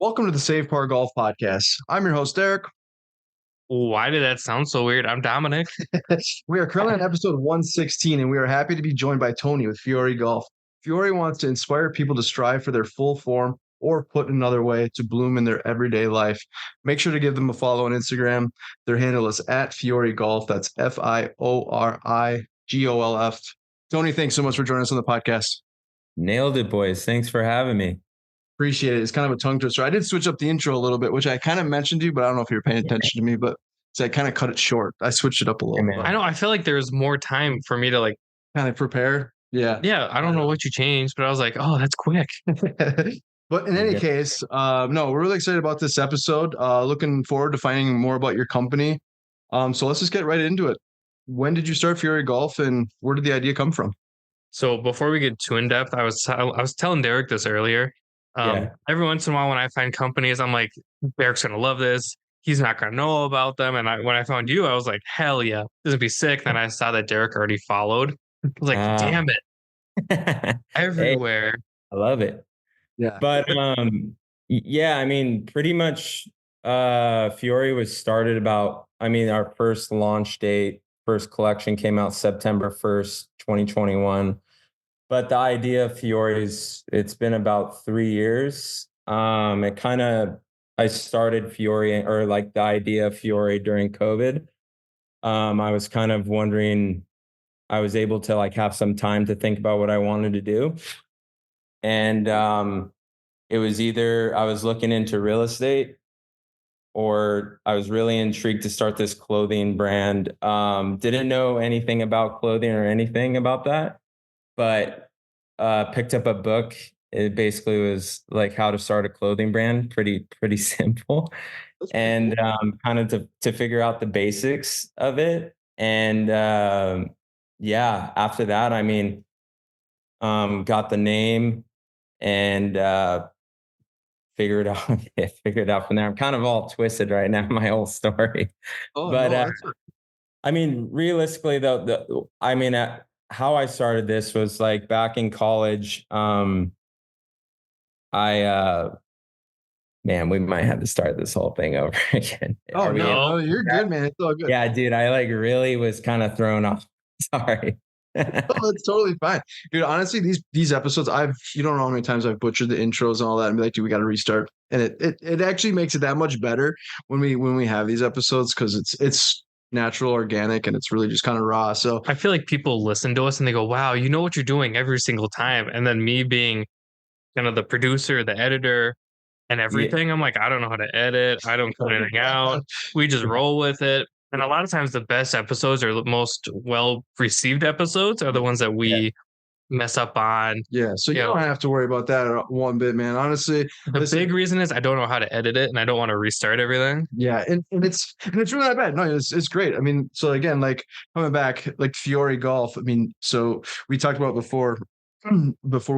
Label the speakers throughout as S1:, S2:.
S1: Welcome to the Save Par Golf Podcast. I'm your host, Derek.
S2: Why did that sound so weird? I'm Dominic.
S1: We are currently on episode 116, and we are happy to be joined by Tony with Fiori Golf. Fiori wants to inspire people to strive for their full form, or put another way, to bloom in their everyday life. Make sure to give them a follow on Instagram. Their handle is at Fiori Golf. That's FIORIGOLF. Tony, thanks so much for joining us on the podcast.
S3: Nailed it, boys. Thanks for having me.
S1: Appreciate it. It's kind of a tongue twister. I did switch up the intro a little bit, which I kind of mentioned to you, but I don't know if you're paying attention to me, but so I kind of cut it short. I switched it up a little bit.
S2: I know. I feel like there's more time for me to
S1: kind of prepare. Yeah.
S2: Yeah. I don't know what you changed, but I was like, oh, that's quick.
S1: But in any case, no, we're really excited about this episode. Looking forward to finding more about your company. So let's just get right into it. When did you start Fiori Golf, and where did the idea come from?
S2: So before we get too in depth, I was telling Derek this earlier. Every once in a while, when I find companies, I'm like, Derek's gonna love this. He's not gonna know about them. And when I found you, I was like, hell yeah, this would be sick. Then I saw that Derek already followed. I was like, damn it, everywhere.
S3: Hey, I love it.
S1: Yeah.
S3: But yeah, I mean, pretty much Fiori was started about, our first launch date, first collection came out September 1st, 2021. But the idea of Fiori's, it's been about 3 years. I started Fiori, or like the idea of Fiori, during COVID. I was kind of wondering, I was able to like have some time to think about what I wanted to do. And it was either I was looking into real estate, or I was really intrigued to start this clothing brand. Didn't know anything about clothing or anything about that, but picked up a book. It basically was like how to start a clothing brand. Pretty simple. And kind of to figure out the basics of it. And yeah, after that, got the name and figured it out from there. I'm kind of all twisted right now, my whole story. Realistically though, how I started this was like back in college. Man, we might have to start this whole thing over again.
S1: Oh, no, you're good, man. It's all good.
S3: Yeah, dude, I like really was kind of thrown off. Sorry.
S1: Oh, that's totally fine, dude. Honestly, these episodes, you don't know how many times I've butchered the intros and all that, and be like, dude, we got to restart. And it actually makes it that much better when we have these episodes, because it's natural, organic, and it's really just kind of raw. So
S2: I feel like people listen to us and they go, wow, you know what you're doing every single time. And then me being kind of the producer, the editor, and everything, I'm like, I don't know how to edit. I don't cut anything out. We just roll with it. And a lot of times the best episodes, or the most well-received episodes, are the ones that we mess up on.
S1: Yeah, so you don't have to worry about that one bit, man. Honestly,
S2: the big reason is I don't know how to edit it, and I don't want to restart everything.
S1: Yeah, and it's really not bad. No, it's great. So again, like coming back, like Fiori Golf. So we talked about before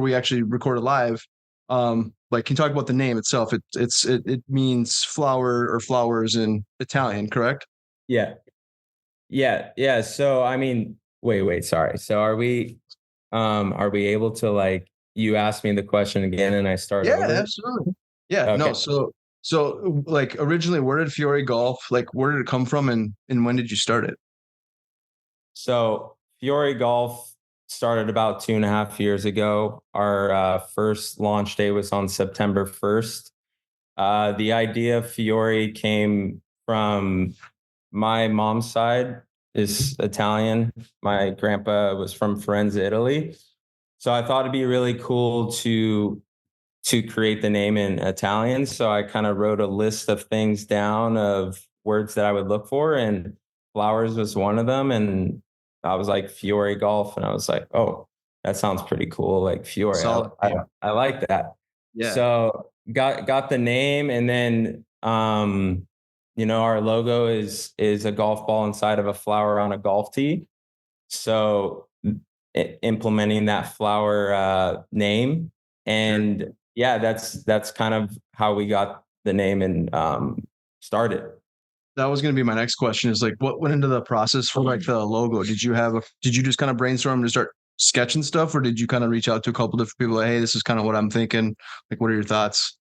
S1: we actually recorded live. Like, can you talk about the name itself? It means flower or flowers in Italian, correct?
S3: Yeah. So wait, sorry. So are we able to, like, you asked me the question again and I started?
S1: Yeah, absolutely. Yeah. Okay. No. So like originally, where did Fiori Golf, like, where did it come from, and when did you start it?
S3: So Fiori Golf started about 2.5 years ago. Our first launch day was on September 1st. The idea of Fiori came from my mom's side, is Italian. My grandpa was from Firenze, Italy. So I thought it'd be really cool to create the name in Italian. So I kind of wrote a list of things down, of words that I would look for, and flowers was one of them. And I was like, Fiori Golf. And I was like, oh, that sounds pretty cool. Like Fiori. I like that.
S1: Yeah.
S3: So got the name, and then our logo is a golf ball inside of a flower on a golf tee. So implementing that flower name, and yeah, that's kind of how we got the name and started.
S1: That was going to be my next question, is like, what went into the process for like the logo? Did you just kind of brainstorm to start sketching stuff, or did you kind of reach out to a couple different people like, hey, this is kind of what I'm thinking? Like, what are your thoughts?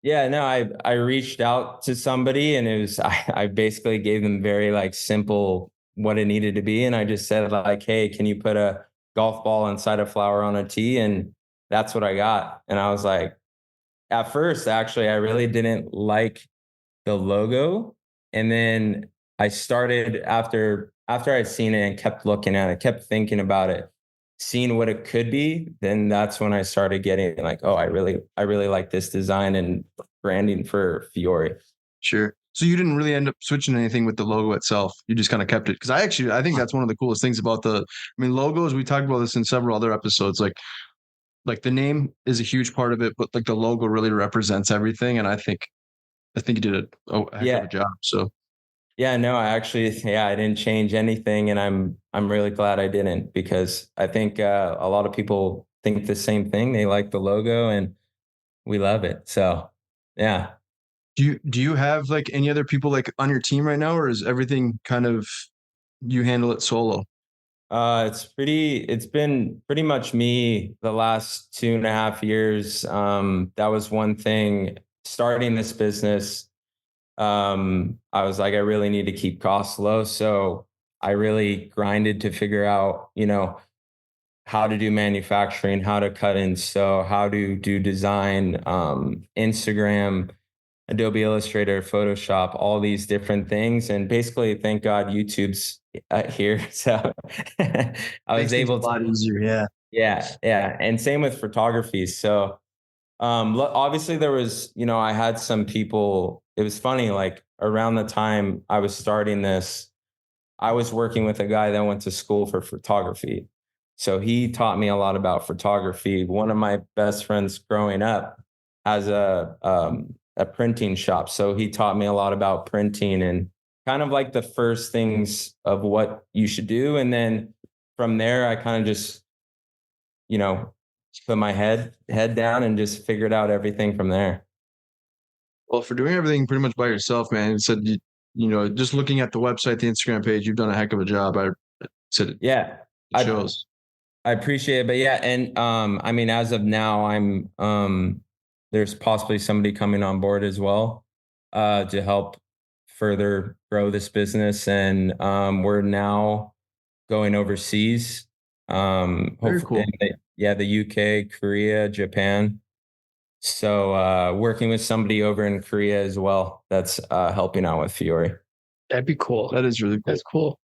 S3: Yeah, no, I reached out to somebody and it was I basically gave them very like simple what it needed to be. And I just said like, hey, can you put a golf ball inside a flower on a tee? And that's what I got. And I was like, at first, actually, I really didn't like the logo. And then I started after I'd seen it and kept looking at it, kept thinking about it, seeing what it could be, then that's when I started getting like, oh, I really like this design and branding for Fiori.
S1: Sure. So you didn't really end up switching anything with the logo itself. You just kind of kept it. Because I think that's one of the coolest things about logos. We talked about this in several other episodes. Like the name is a huge part of it, but like the logo really represents everything. And I think you did a heck of a job. So
S3: Yeah, no, I didn't change anything, and I'm really glad I didn't because I think a lot of people think the same thing. They like the logo, and we love it. So, yeah.
S1: do you have like any other people like on your team right now, or is everything kind of you handle it solo?
S3: It's been pretty much me the last 2.5 years. That was one thing starting this business. I was like, I really need to keep costs low. So I really grinded to figure out, how to do manufacturing, how to cut in sew, how to do design, Instagram, Adobe Illustrator, Photoshop, all these different things. And basically, thank God YouTube's here. So I was
S1: Makes things a
S3: able to,
S1: lot easier. Yeah.
S3: yeah. And same with photography. So obviously there was, I had some people, it was funny, like around the time I was starting this, I was working with a guy that went to school for photography. So he taught me a lot about photography. One of my best friends growing up has a printing shop. So he taught me a lot about printing and kind of like the first things of what you should do. And then from there, I kind of just, you know, put my head down and just figured out everything from there.
S1: Well, for doing everything pretty much by yourself, man, you said just looking at the website, the Instagram page, you've done a heck of a job. I said
S3: Yeah,
S1: it shows.
S3: I appreciate it. But yeah, and I mean, as of now, I'm there's possibly somebody coming on board as well to help further grow this business. And we're now going overseas.
S1: Very cool.
S3: The UK, Korea, Japan. So working with somebody over in Korea as well that's helping out with Fiori.
S2: That'd be cool.
S1: That is really cool.
S2: That's cool.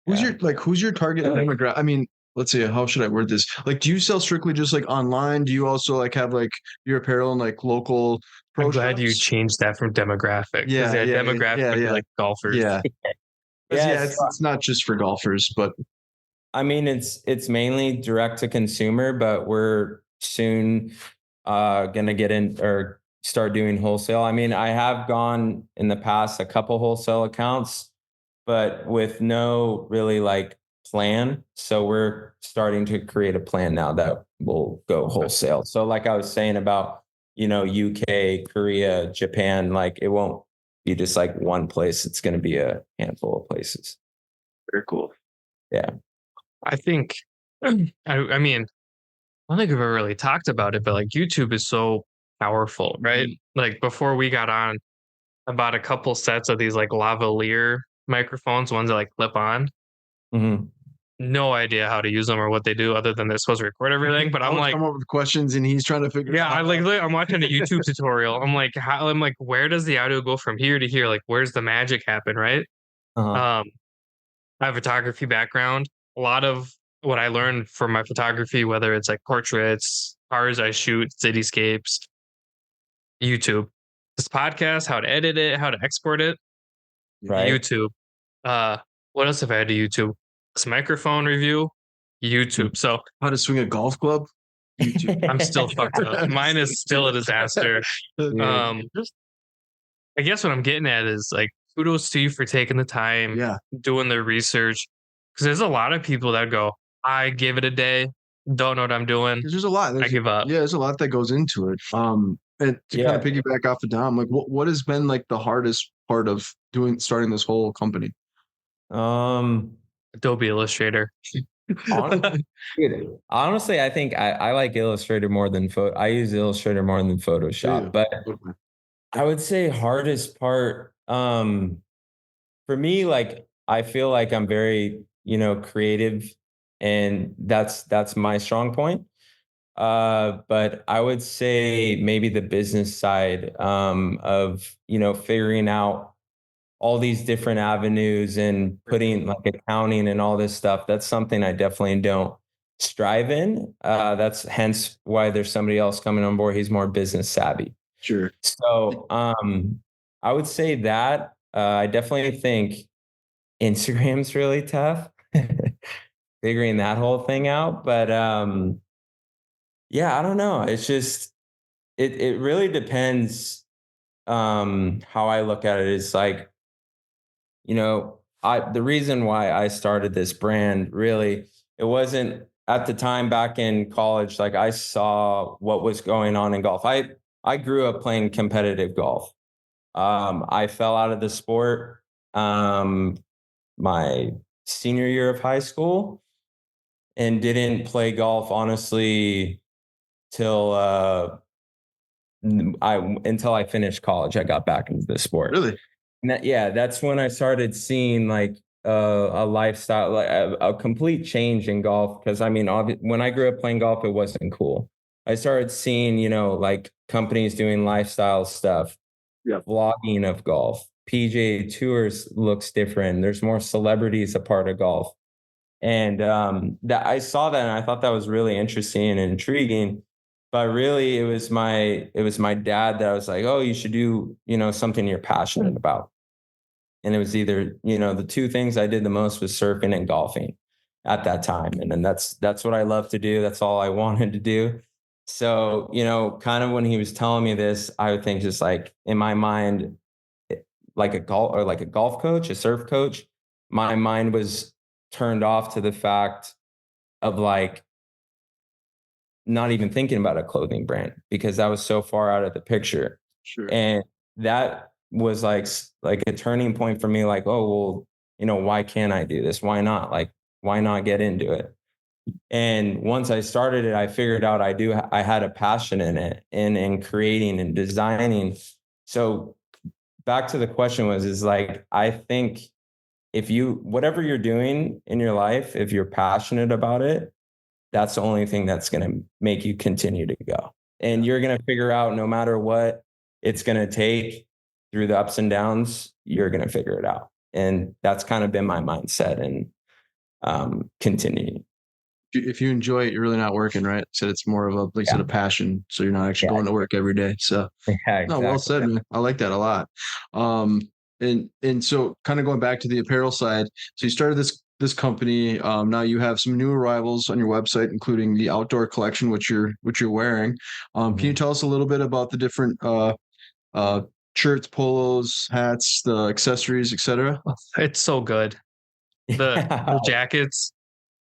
S1: Who's your target demographic? I mean, let's see, how should I word this? Like, do you sell strictly just like online? Do you also like have like your apparel and like local pro
S2: I'm glad you
S1: shops?
S2: changed that from demographic.
S1: Yeah,
S2: Demographic would be like golfers.
S1: Yeah.
S3: Yeah,
S1: It's not just for golfers, but
S3: I mean it's mainly direct to consumer, but we're soon gonna get in or start doing wholesale. I mean, I have gone in the past a couple wholesale accounts, but with no really like plan. So we're starting to create a plan now that will go wholesale. So like I was saying about, UK, Korea, Japan, like it won't be just like one place. It's going to be a handful of places.
S1: very cool.
S3: Yeah.
S2: I think, I mean, I don't think we've ever really talked about it, but like YouTube is so powerful, right? Like before we got on, I bought a couple sets of these like lavalier microphones, ones that like clip on.
S3: Mm-hmm.
S2: No idea how to use them or what they do other than they're supposed to record everything. But I'm like,
S1: come up with questions and he's trying to figure it
S2: yeah,
S1: out.
S2: I'm watching a YouTube tutorial. I'm like, where does the audio go from here to here? Like, where's the magic happen, right?
S3: Uh-huh.
S2: I have a photography background. A lot of what I learned from my photography, whether it's like portraits, cars I shoot, cityscapes, YouTube, this podcast, how to edit it, how to export it,
S3: Right.
S2: YouTube. What else have I had to YouTube? This microphone review, YouTube. So
S1: How to swing a golf club? YouTube.
S2: I'm still fucked up. Mine is still a disaster. I guess what I'm getting at is like kudos to you for taking the time, doing the research. Because there's a lot of people that go, I give it a day, don't know what I'm doing.
S1: There's a lot.
S2: I give up.
S1: Yeah, there's a lot that goes into it. And to kind of piggyback off of Dom, like what has been like the hardest part of starting this whole company?
S2: Adobe Illustrator.
S3: Honestly, I think I like Illustrator more than I use Illustrator more than Photoshop. But I would say hardest part, for me, like, I feel like I'm very, creative, and that's my strong point. But I would say maybe the business side, of, figuring out all these different avenues and putting like accounting and all this stuff. That's something I definitely don't strive in. That's hence why there's somebody else coming on board. He's more business savvy.
S1: Sure.
S3: So, I would say that, I definitely think Instagram's really tough, figuring that whole thing out. But, yeah, I don't know. It's just, it really depends. How I look at it is like, the reason why I started this brand, really, it wasn't at the time back in college. Like, I saw what was going on in golf. I grew up playing competitive golf. I fell out of the sport, my senior year of high school, and didn't play golf honestly till, until I finished college. I got back into the sport.
S1: Really?
S3: And that's when I started seeing like, a lifestyle, like a complete change in golf. Because I mean, when I grew up playing golf, it wasn't cool. I started seeing, like companies doing lifestyle stuff,
S1: Yeah.
S3: vlogging of golf. PGA Tours looks different. There's more celebrities a part of golf, and that I saw that and I thought that was really interesting and intriguing. But really, it was my dad that was like, "Oh, you should do, something you're passionate about." And it was either, the two things I did the most was surfing and golfing at that time. And then that's what I love to do. That's all I wanted to do. So, kind of when he was telling me this, I would think just like in my mind, like a golf coach, a surf coach, my mind was turned off to the fact of like not even thinking about a clothing brand, because that was so far out of the picture.
S1: Sure.
S3: And that was like a turning point for me. Like, oh, well, why can't I do this? Why not? Like, why not get into it? And once I started it, I figured out I had a passion in it, and in creating and designing. So back to the question is like, I think whatever you're doing in your life, if you're passionate about it, that's the only thing that's going to make you continue to go. And you're going to figure out, no matter what it's going to take through the ups and downs, you're going to figure it out. And that's kind of been my mindset, and continuing.
S1: If you enjoy it, you're really not working, right? So it's more of a, like, sort of passion. So you're not actually going to work every day. So
S3: Exactly.
S1: no, well said, man. I like that a lot. And so kind of going back to the apparel side. So you started this company. Now you have some new arrivals on your website, including the outdoor collection, which you're wearing. Can you tell us a little bit about the different shirts, polos, hats, the accessories, etc.?
S2: It's so good. The jackets,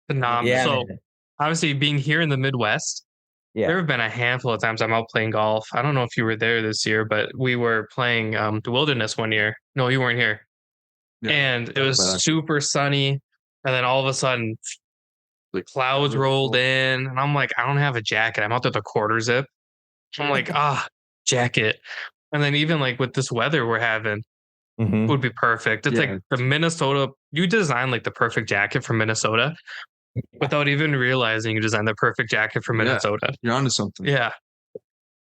S2: phenomenal.
S3: Yeah,
S2: So
S3: man.
S2: obviously, being here in the Midwest, there have been a handful of times I'm out playing golf. I don't know if you were there this year, but we were playing the Wilderness one year. No, you weren't here.
S1: Yeah.
S2: And it was super sunny. And then all of a sudden,
S1: Like,
S2: clouds rolled in. And I'm like, I don't have a jacket. I'm out there with a quarter zip. I'm like, jacket. And then even like with this weather we're having, would be perfect. It's like the Minnesota, you design like the perfect jacket for Minnesota without even realizing you designed the perfect jacket for Minnesota.
S1: You're onto something.
S2: Yeah.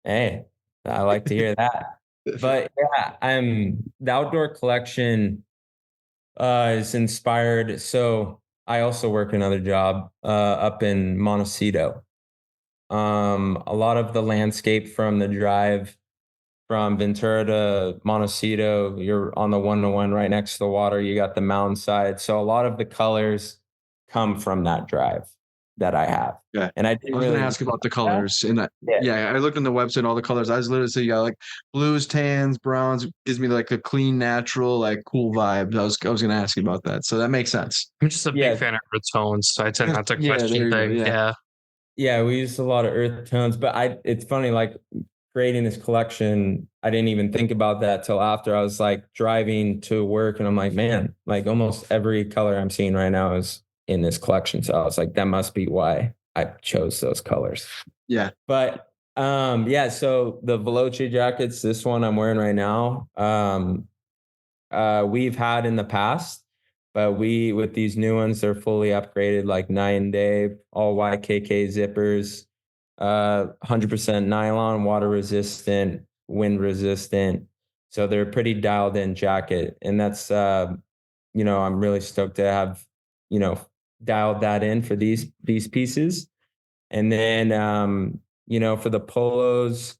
S3: Hey, I like to hear that. But yeah, the outdoor collection is inspired. So I also work another job up in Montecito. A lot of the landscape from the drive from Ventura to Montecito, you're on the 101 right next to the water. You got the mountainside. So a lot of the colors come from that drive that I have.
S1: Yeah.
S3: And I
S1: was going to ask about the colors. And I looked on the website, all the colors. I was literally saying, you got like blues, tans, browns. Gives me like a clean, natural, like cool vibe. I was going to ask you about that. So that makes sense.
S2: I'm just a big fan of earth tones, so I tend not to question things.
S3: Yeah, we use a lot of earth tones, but it's funny, like creating this collection, I didn't even think about that till after. I was like driving to work and I'm like, man, like almost every color I'm seeing right now is in this collection. So I was like, that must be why I chose those colors.
S1: Yeah.
S3: But Yeah, so the Veloce jackets, this one I'm wearing right now, we've had in the past, but with these new ones, they're fully upgraded, like night and day, all YKK zippers, 100% nylon, water resistant, wind resistant. So they're a pretty dialed in jacket. And that's, I'm really stoked to have, dialed that in for these pieces. And then, for the polos,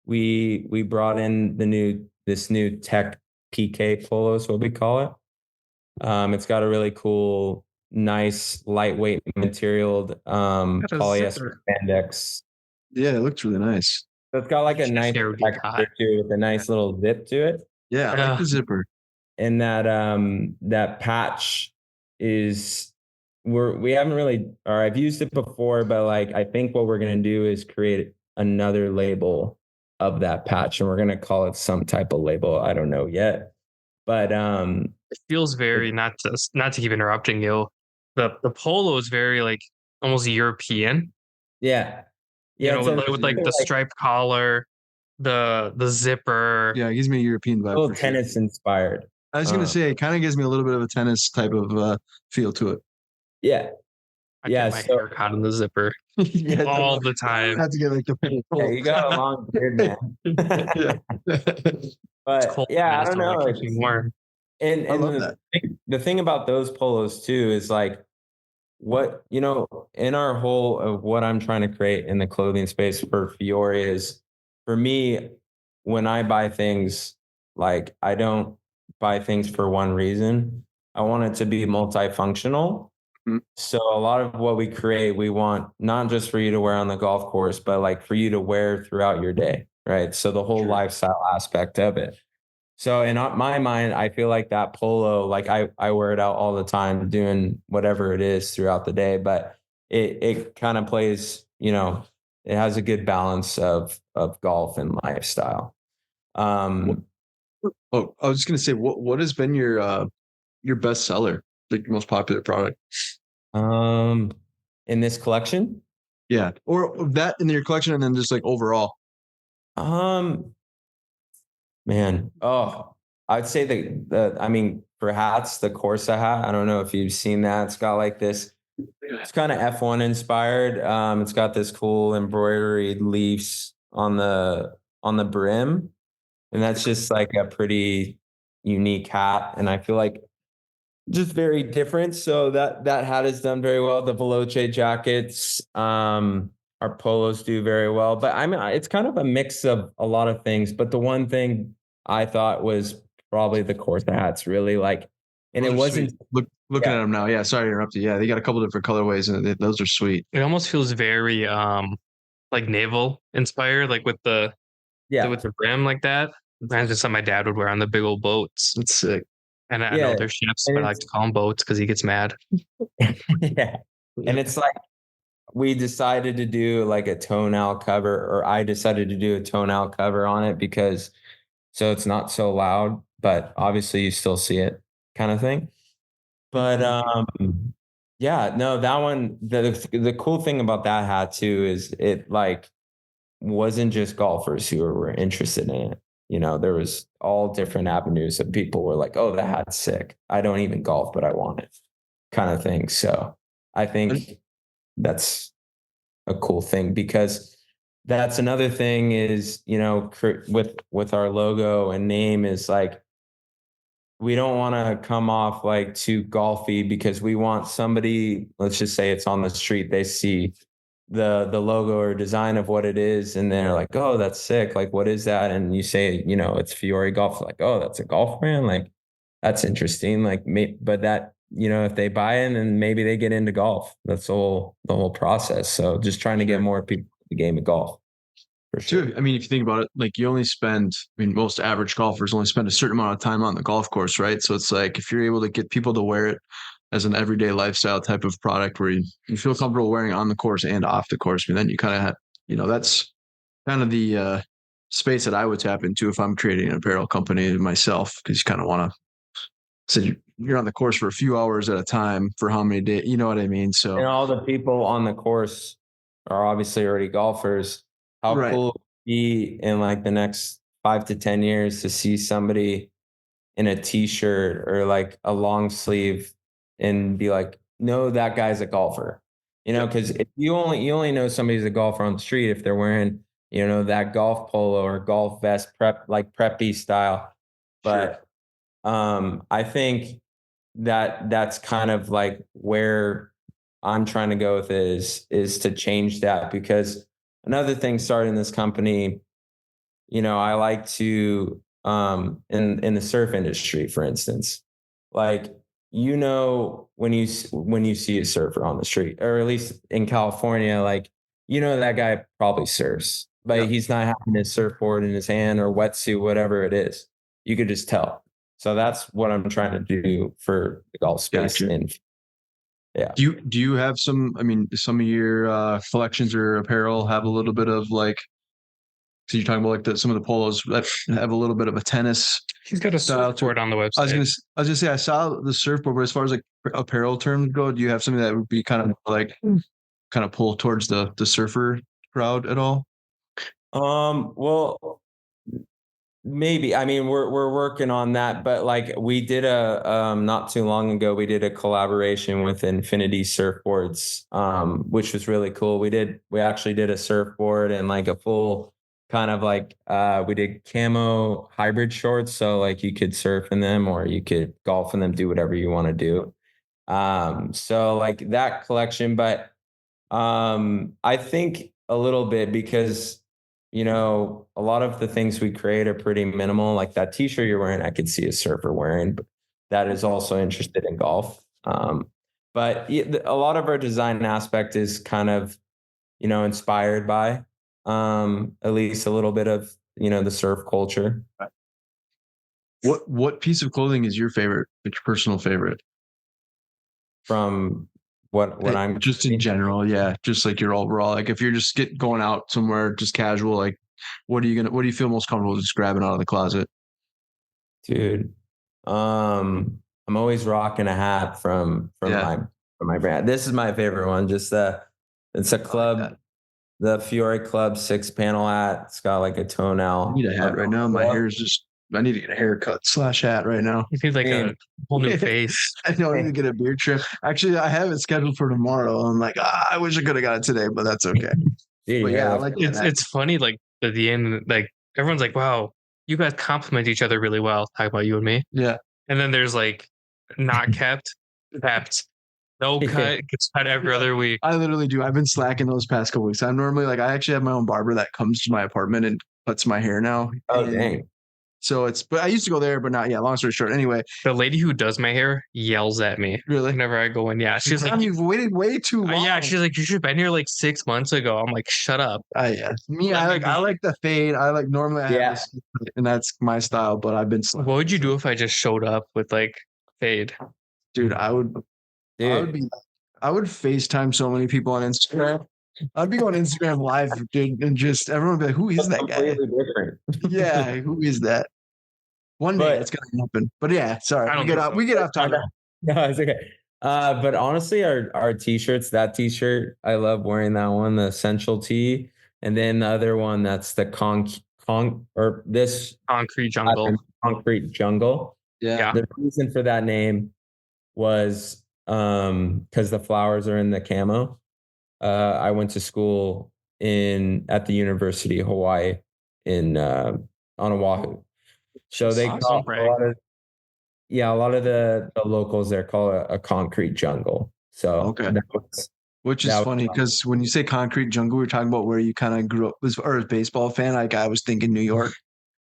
S3: we brought in this new tech PK polo is what we call it. It's got a really cool, nice, lightweight material, polyester spandex.
S1: Yeah, it looks really nice.
S3: So it's got like a nice texture to it with a nice little zip to it.
S1: Yeah, I like the zipper.
S3: And that patch is we haven't really, or I've used it before, but like I think what we're gonna do is create another label of that patch, and we're gonna call it some type of label. I don't know yet, but
S2: it feels very not to keep interrupting you. The polo is very like almost European.
S3: Yeah,
S2: you know, with like the striped collar, the zipper.
S1: Yeah, it gives me a European vibe.
S3: A little tennis inspired.
S1: I was gonna say it kind of gives me a little bit of a tennis type of feel to it.
S3: Yeah.
S2: I get my hair caught in the zipper all the time.
S1: I have to get like the.
S3: Yeah, you got a long beard, man. But yeah, I don't know. And
S1: I love that.
S3: The thing about those polos too is like what, in our whole of what I'm trying to create in the clothing space for Fiori is, for me, when I buy things, like I don't buy things for one reason. I want it to be multifunctional. Mm-hmm. So a lot of what we create, we want not just for you to wear on the golf course, but like for you to wear throughout your day, right? So the whole lifestyle aspect of it. So in my mind, I feel like that polo, like I wear it out all the time doing whatever it is throughout the day, but it kind of plays, it has a good balance of golf and lifestyle.
S1: I was just gonna say, what has been your best seller, like most popular product?
S3: In this collection?
S1: Yeah, or that in your collection, and then just like overall.
S3: Man, I'd say for hats, the Corsa hat. I don't know if you've seen that. It's got like this. It's kind of F1 inspired. It's got this cool embroidered leaves on the brim, and that's just like a pretty unique hat. And I feel like just very different. So that hat is done very well. The Veloce jackets, our polos do very well. But I mean, it's kind of a mix of a lot of things. But the one thing I thought was probably the Corsa hats, really like, and it wasn't
S1: looking at them now. Yeah, sorry to interrupt you. Yeah, they got a couple different colorways, and those are sweet.
S2: It almost feels very like naval inspired, like with the brim like that. That's just something my dad would wear on the big old boats.
S1: It's sick.
S2: And I know they're ships, but I like to call them boats because he gets mad.
S3: Yeah, and it's like we decided to do like a tonal cover, or I decided to do a tonal cover on it because so it's not so loud, but obviously you still see it, kind of thing. But yeah, no, that one. The cool thing about that hat too is it like wasn't just golfers who were interested in it. There was all different avenues of people were like, oh, that hat's sick. I don't even golf, but I want it, kind of thing. So I think that's a cool thing because that's another thing is, with our logo and name is like, we don't want to come off like too golfy because we want somebody, let's just say it's on the street, they see the logo or design of what it is and they're like, oh, that's sick, like what is that? And you say, it's Fiori Golf, like, oh, that's a golf brand, like that's interesting, like but that, if they buy it and maybe they get into golf, that's the whole process. So just trying to get more people to the game of golf, for sure.
S1: Too, I mean, if you think about it, like you only spend, most average golfers only spend a certain amount of time on the golf course, right? So it's like if you're able to get people to wear it as an everyday lifestyle type of product where you feel comfortable wearing on the course and off the course, then you kind of have, that's kind of the space that I would tap into if I'm creating an apparel company myself, because you kind of want to, so you're on the course for a few hours at a time for how many days, you know what I mean? So,
S3: and all the people on the course are obviously already golfers. how
S1: Right.
S3: cool it would be in like the next 5 to 10 years to see somebody in a t-shirt or like a long sleeve and be like, no, that guy's a golfer. Because if you only know somebody's a golfer on the street if they're wearing, that golf polo or golf vest preppy style. But I think that's kind of like where I'm trying to go with it is to change that, because another thing starting this company, I like to in the surf industry, for instance, like when you see a surfer on the street, or at least in California, like that guy probably surfs, but he's not having his surfboard in his hand or wetsuit, whatever it is. You could just tell. So that's what I'm trying to do for the golf space.
S1: Gotcha.
S3: And yeah.
S1: Do you have some? I mean, some of your collections or apparel have a little bit of like. So you're talking about like some of the polos that have a little bit of a tennis.
S2: He's got a surfboard on the website.
S1: I was gonna say I saw the surfboard, but as far as like apparel terms go, do you have something that would be kind of pull towards the surfer crowd at all?
S3: Well, maybe. I mean, we're working on that, but like we did not too long ago, we did a collaboration with Infinity Surfboards, which was really cool. We actually did a surfboard and like a full kind of like we did camo hybrid shorts, so like you could surf in them or you could golf in them, do whatever you want to do. So like that collection, but I think a little bit because a lot of the things we create are pretty minimal. Like that t-shirt you're wearing, I could see a surfer wearing, but that is also interested in golf. But a lot of our design aspect is kind of inspired by at least a little bit of the surf culture.
S1: What piece of clothing is your favorite? Your personal favorite?
S3: From what I'm
S1: just in general, yeah, just like your overall. Like if you're just going out somewhere, just casual, like what do you feel most comfortable just grabbing out of the closet?
S3: Dude, I'm always rocking a hat from my brand. This is my favorite one. Just it's a club. The Fiori Club 6-panel hat. It's got like a toenail.
S1: I need a hat right now. My hair is just. I need to get a haircut / hat right now.
S2: It feels like a whole new face.
S1: I know. I need to get a beard trim. Actually, I have it scheduled for tomorrow. I'm like, I wish I could have got it today, but that's okay. But yeah, I like
S2: it's funny. Like at the end, like everyone's like, "Wow, you guys complement each other really well." Talk about you and me.
S1: Yeah.
S2: And then there's like not kept. No cut, gets cut every other week.
S1: I literally do. I've been slacking those past couple weeks. I'm normally like, I actually have my own barber that comes to my apartment and cuts my hair now.
S3: Oh, dang.
S1: So but I used to go there, but not. Yeah, long story short. Anyway,
S2: the lady who does my hair yells at me.
S1: Really?
S2: Whenever I go in, yeah, she's like,
S1: "You've waited way too long."
S2: Yeah, she's like, "You should have been here like 6 months ago." I'm like, "Shut up."
S1: Yeah. Me, I like the fade. I like normally I have this, and that's my style. But I've been.
S2: What would you do if I just showed up with like fade?
S1: Dude, I would FaceTime so many people on Instagram. I'd be on Instagram live, dude, and just everyone would be like, "Who is that guy?"
S3: Different.
S1: Yeah, who is that? One day it's gonna happen. But yeah, sorry, we get off topic.
S3: No, it's okay. But honestly, our t-shirts, that t-shirt, I love wearing that one, the essential tee, and then the other one that's the concrete jungle. Concrete jungle.
S1: Yeah.
S3: The reason for that name was because the flowers are in the camo. I went to school at the University of Hawaii on Oahu. So they call a lot of the locals there call it a concrete jungle. So
S1: okay. Which is funny because when you say concrete jungle, we're talking about where you kind of grew up or a baseball fan. Like I was thinking New York,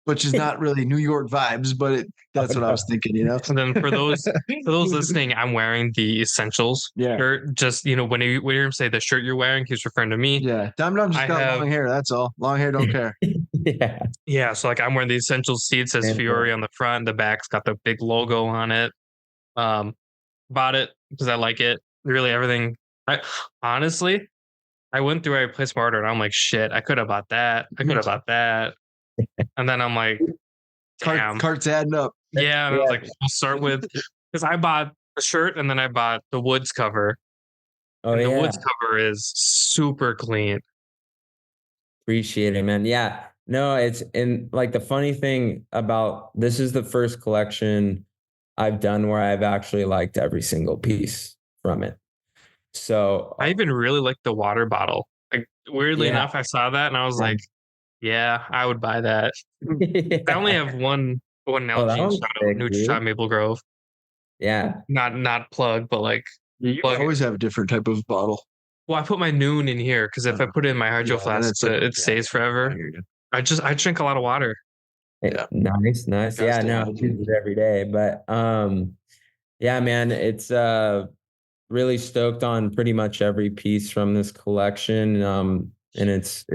S1: which is not really New York vibes, but that's what I was thinking, And
S2: then for those listening, I'm wearing the Essentials shirt. Just when you hear him say the shirt you're wearing, he's referring to me.
S1: Yeah, Dum just got long hair. That's all. Long hair, don't care.
S2: Yeah. So like I'm wearing the Essentials tee. It says Fiori on the front. The back's got the big logo on it. Bought it because I like it. Really, everything. Honestly, I went through a Play Smarter and I'm like, shit, I could have bought that. I could have bought that. And then I'm like, damn.
S1: Cart's adding up.
S2: Yeah. And I was like, I'll start with, because I bought the shirt and then I bought the Woods cover. The Woods cover is super clean.
S3: Appreciate it, man. Yeah. No, it's and like the funny thing about this is the first collection I've done where I've actually liked every single piece from it. So
S2: I even really like the water bottle. Like weirdly
S3: yeah.
S2: enough, I saw that and I was like, yeah, I would buy that. I only
S3: Yeah.
S2: have one
S3: Oh, that
S2: Nalgene
S3: one's
S2: shot of
S3: sick,
S2: Nutri-Shot
S3: dude.
S2: Maple Grove.
S3: Yeah.
S2: Not plug, but like
S1: You
S2: plug it.
S1: always have a different type of bottle.
S2: Well, I put my Noon in here because if I put it in my hydro
S1: Yeah, then
S2: flask,
S1: it's like
S2: it
S1: yeah,
S2: stays
S1: I
S2: forever.
S1: hear you.
S2: I drink a lot of water.
S1: Yeah,
S3: Nice, nice.
S1: gotta
S3: Yeah,
S1: stay
S3: no, I use
S1: hydrated.
S3: it every day. But yeah, man, it's really stoked on pretty much every piece from this collection. And it's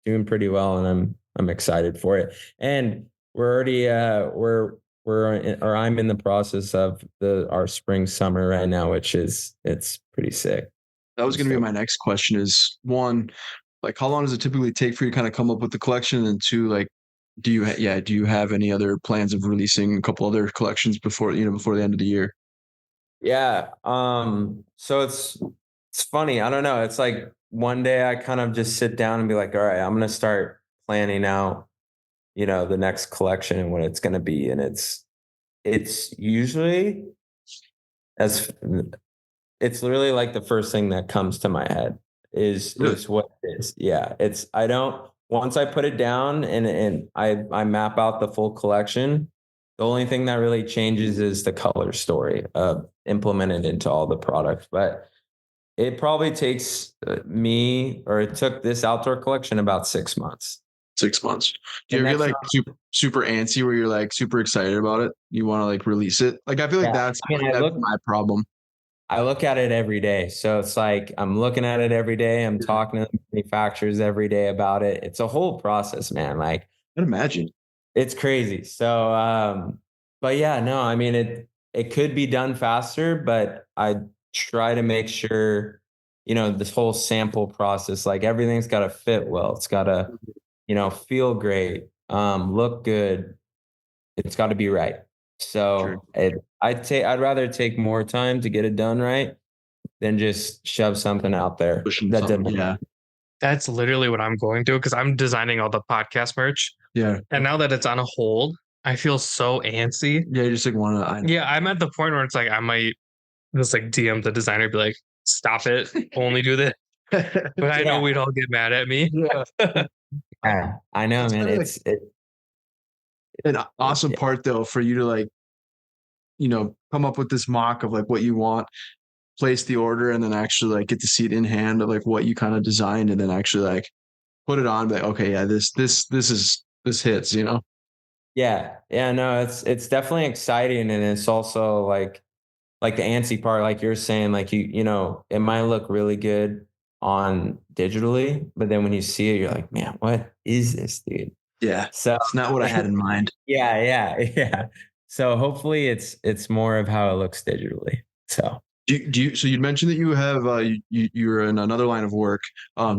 S3: doing pretty well and I'm excited for it. And we're already or I'm in the process of our spring summer right now, which is it's pretty sick.
S1: That was
S3: I'm
S1: going to be
S3: stoked.
S1: my next question. Is one, like, how long does it typically take for you to kind of come up with the collection? And two, like, do you have any other plans of releasing a couple other collections before before the end of the year?
S3: Yeah. So it's funny. I don't know. It's like one day I kind of just sit down and be like, all right, I'm gonna start planning out, the next collection and what it's gonna be. And it's usually as it's literally like the first thing that comes to my head
S1: Really?
S3: is what it is. Yeah. It's I don't once I put it down and I map out the full collection, the only thing that really changes is the color story implemented into all the products. But it probably takes it took this outdoor collection about 6 months.
S1: 6 months. Do you
S3: And
S1: ever get
S3: that's
S1: like
S3: not,
S1: super antsy where you're like super excited about it? You want to like release it? Like I feel like
S3: yeah. I mean,
S1: that's my problem.
S3: I look at it every day. So it's like I'm looking at it every day. I'm
S1: Yeah,
S3: talking to the manufacturers every day about it. It's a whole process, man. Like
S1: I'd imagine.
S3: it's crazy. So but yeah, no, I mean it could be done faster, but I try to make sure, this whole sample process, like everything's gotta fit well. It's gotta, feel great, look good. It's gotta be right.
S1: True.
S3: So I'd rather take more time to get it done right than just shove something out there
S1: Pushing
S3: that
S1: something.
S3: doesn't.
S1: Yeah.
S2: That's literally what I'm going through because I'm designing all the podcast merch.
S1: Yeah.
S2: And now that it's on a hold, I feel so antsy.
S1: Yeah. You just like want to, I know.
S2: Yeah, I'm at the point where it's like I might just like DM the designer, be like, stop it, only do this. But I know
S3: Yeah,
S2: we'd all get mad at me.
S1: Yeah.
S3: yeah, I know,
S1: It's
S3: man.
S1: kind of like an awesome
S3: Yeah.
S1: part though for you to like, come up with this mock of like what you want, place the order, and then actually like get to see it in hand of like what you kind of designed, and then actually like put it on. Like, okay, yeah, this hits.
S3: Yeah, yeah, no, it's definitely exciting, and it's also like the antsy part, like you're saying, like it might look really good on digitally, but then when you see it, you're like, man, what is this, dude?
S1: Yeah,
S3: So
S1: it's not what I had in mind.
S3: yeah, yeah, yeah. So hopefully it's more of how it looks digitally. So
S1: So you'd mentioned that you have you're in another line of work.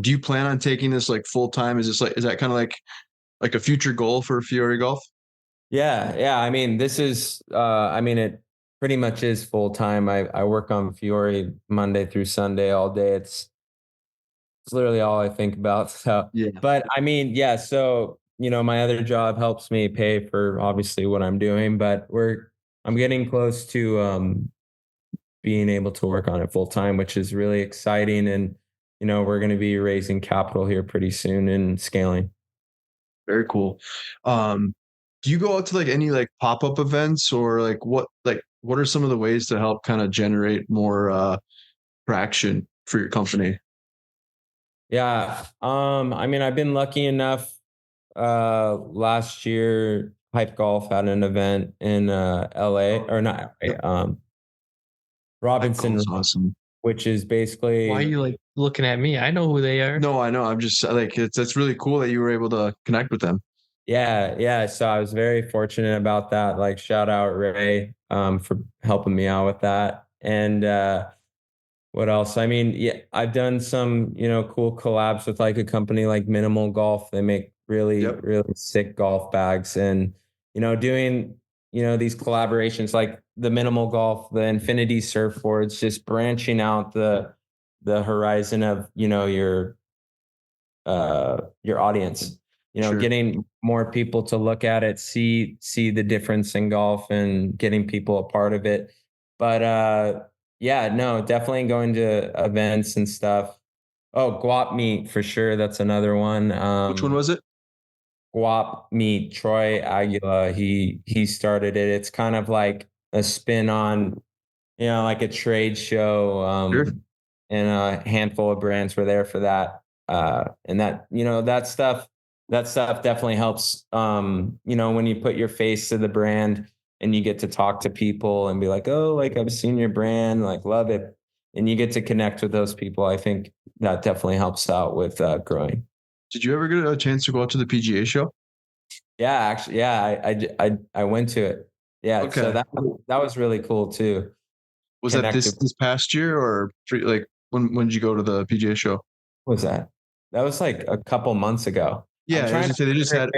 S1: Do you plan on taking this like full time? Is that kind of like a future goal for Fiori Golf?
S3: yeah, yeah. I mean, this is I mean it pretty much is full time. I work on Fiori Monday through Sunday all day. It's literally all I think about. So,
S1: Yeah.
S3: but I mean, yeah. So, my other job helps me pay for obviously what I'm doing, but I'm getting close to being able to work on it full time, which is really exciting. And, we're going to be raising capital here pretty soon and scaling.
S1: Very cool. Um, do you go out to like any like pop-up events or what are some of the ways to help kind of generate more traction for your company?
S3: Yeah. I mean, I've been lucky enough. Last year, Pipe Golf had an event in LA or not
S1: Yep.
S3: LA,
S1: Live
S3: Robinson,
S1: golf's awesome.
S3: which is
S2: Why are
S3: basically
S2: you like looking at me? I know who they are.
S1: No, I know. I'm just like that's really cool that you were able to connect with them.
S3: yeah, yeah. So I was very fortunate about that. Like shout out Ray for helping me out with that. And what else? I mean, yeah, I've done some, cool collabs with like a company like Minimal Golf. They make really,
S1: Yep.
S3: really sick golf bags and, doing, these collaborations like the Minimal Golf, the Infinity surfboards, just branching out the horizon of, your your audience.
S1: Sure.
S3: Getting more people to look at it, see the difference in golf, and getting people a part of it. But yeah, no, definitely going to events and stuff. Oh, Guap Meet for sure. That's another one.
S1: Which one was it?
S3: Guap Meet, Troy Aguila. He started it. It's kind of like a spin on, like a trade show.
S1: Sure.
S3: And a handful of brands were there for that. And that, that stuff definitely helps. When you put your face to the brand and you get to talk to people and be like, oh, like I've seen your brand, like love it. And you get to connect with those people. I think that definitely helps out with growing.
S1: Did you ever get a chance to go out to the PGA show?
S3: Yeah, actually, yeah, I went to it. Yeah,
S1: Okay.
S3: so that was really cool too.
S1: Was that this past year or like when did you go to the PGA show?
S3: What was that? That was like a couple months ago.
S1: Yeah, I was gonna say they just had.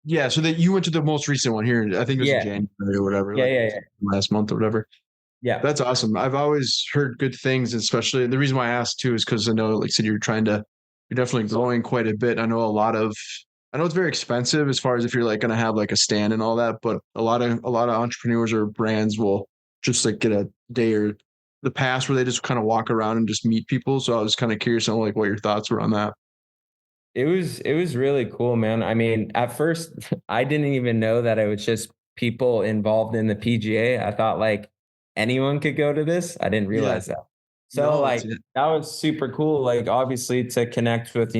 S1: Yeah, so that you went to the most recent one here. I think it was in January or whatever.
S3: Yeah.
S1: Last month or whatever.
S3: Yeah,
S1: that's awesome. I've always heard good things, especially the reason why I asked too is because I know, like I said, you're definitely growing quite a bit. I know it's very expensive as far as if you're like going to have like a stand and all that, but a lot of entrepreneurs or brands will just like get a day or the pass where they just kind of walk around and just meet people. So I was kind of curious on like what your thoughts were on that.
S3: It was really cool, man. I mean, at first I didn't even know that it was just people involved in the PGA. I thought like anyone could go to this. I didn't realize that. So that was super cool. Like obviously to connect with,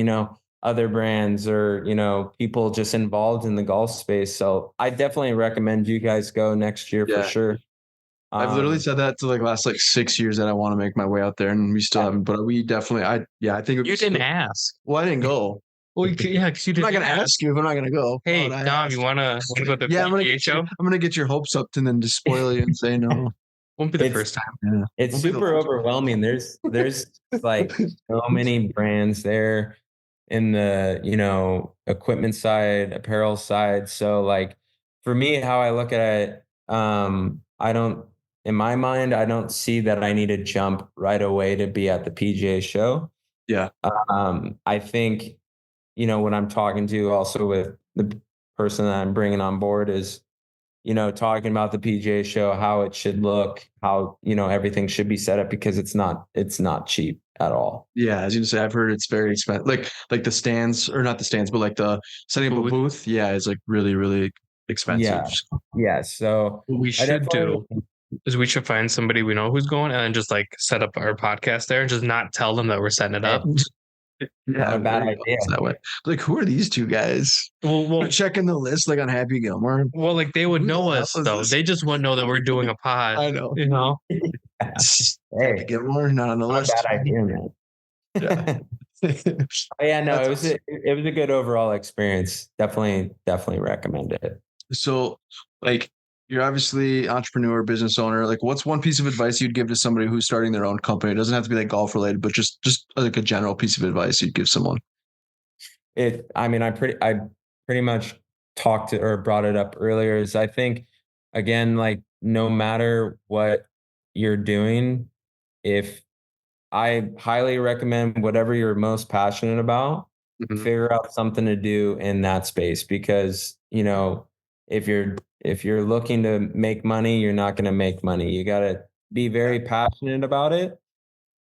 S3: other brands or, people just involved in the golf space. So I definitely recommend you guys go next year for sure.
S1: I've literally said that to like last like 6 years that I want to make my way out there, and we still haven't. But we definitely, I think
S2: you didn't ask.
S1: Well, I didn't go.
S2: Well, because you didn't.
S1: I'm not gonna ask you if I'm not gonna go.
S2: Hey, Dom, you wanna go to the PGA show?
S1: I'm gonna get your hopes up and then just spoil you and say no.
S2: Won't be the first time.
S1: Yeah.
S3: It's super overwhelming. There's like so many brands there in the equipment side, apparel side. So like for me, how I look at it, in my mind, I don't see that I need to jump right away to be at the PGA show.
S1: Yeah.
S3: I think, what I'm talking to also with the person that I'm bringing on board is, talking about the PGA show, how it should look, how, everything should be set up because it's not cheap at all.
S1: Yeah. As you say, I've heard it's very expensive. Like the stands or not the stands, but like the setting up a booth. Yeah. It's like really, really expensive.
S3: Yeah. So
S2: what we should do is we should find somebody we know who's going and just like set up our podcast there and just not tell them that we're setting it up.
S3: Yeah, not a bad idea.
S1: That way. Like, who are these two guys?
S2: Well,
S1: checking the list like on Happy Gilmore.
S2: Well, like they would know us though. They just wouldn't know that we're doing a pod.
S1: I know.
S3: Hey,
S1: Gilmore, not on the list.
S3: Bad idea, man.
S1: Yeah.
S3: No, it was a good overall experience. Definitely recommend it.
S1: So, like, you're obviously entrepreneur, business owner. Like, what's one piece of advice you'd give to somebody who's starting their own company? It doesn't have to be like golf related, but just like a general piece of advice you'd give someone.
S3: I pretty much talked to or brought it up earlier. Is I think again, like no matter what you're doing, if I highly recommend whatever you're most passionate about, figure out something to do in that space because if you're looking to make money, you're not going to make money. You got to be very passionate about it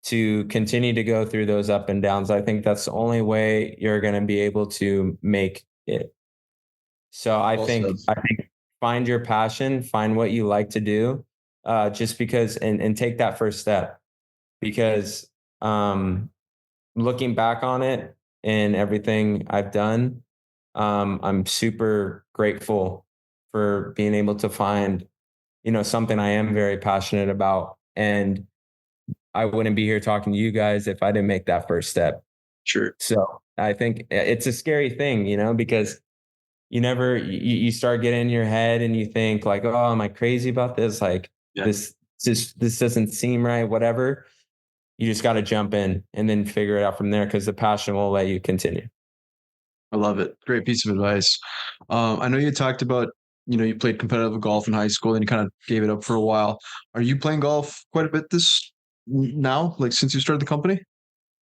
S3: to continue to go through those up and downs. I think that's the only way you're going to be able to make it. So I think find your passion, find what you like to do, just because, and take that first step because, looking back on it and everything I've done, I'm super grateful for being able to find, something I am very passionate about. And I wouldn't be here talking to you guys if I didn't make that first step.
S1: Sure.
S3: So I think it's a scary thing, because you start getting in your head and you think like, oh, am I crazy about this? Like this doesn't seem right, whatever. You just got to jump in and then figure it out from there because the passion will let you continue.
S1: I love it. Great piece of advice. I know you talked about, you played competitive golf in high school and you kind of gave it up for a while. Are you playing golf quite a bit now, like since you started the company?